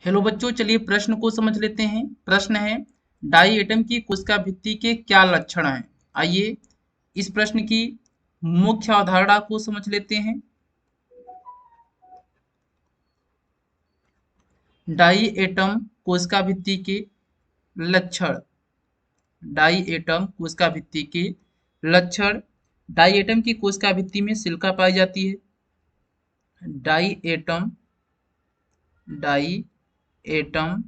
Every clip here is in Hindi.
हेलो बच्चों, चलिए प्रश्न को समझ लेते हैं। प्रश्न है, डाई एटम की कोशिका भित्ति के क्या लक्षण हैं। आइए इस प्रश्न की मुख्य अवधारणा को समझ लेते हैं। डाई एटम कोशिका भित्ति के लक्षण। डाई एटम कोशिका भित्ति के लक्षण। डाई एटम की कोशिका भित्ति में सिलिका पाई जाती है। डाई एटम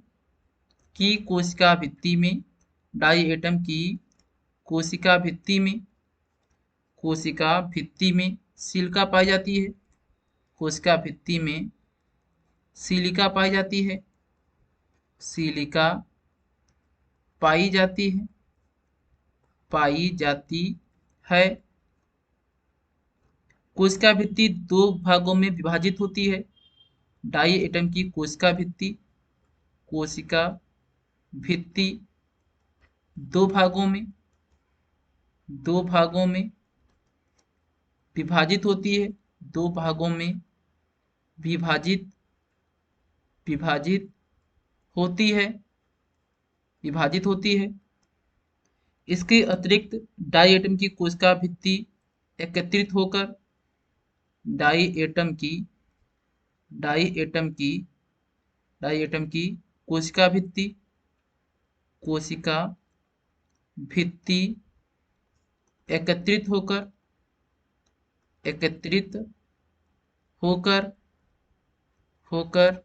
की कोशिका भित्ति में डाई एटम की कोशिका भित्ति में सिलिका पाई जाती है। कोशिका भित्ति में सिलिका पाई जाती है। सिलिका पाई जाती है। कोशिका भित्ति दो भागों में विभाजित होती है। डाई एटम की कोशिका भित्ति दो भागों में विभाजित होती है। दो भागों में विभाजित होती है। इसके अतिरिक्त डाई एटम की कोशिका भित्ति एकत्रित होकर डाई एटम की कोशिका भित्ति एकत्रित होकर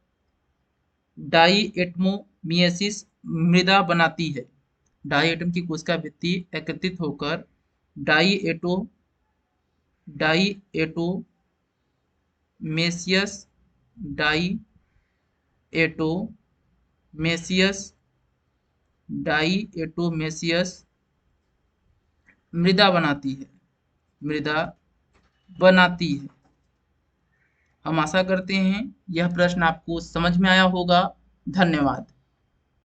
डाई एटमोमियसिस मृदा बनाती है। डाई एटम की कोशिका भित्ति एकत्रित होकर डाई एटोमेसियस मृदा बनाती है। हम आशा करते हैं यह प्रश्न आपको समझ में आया होगा। धन्यवाद।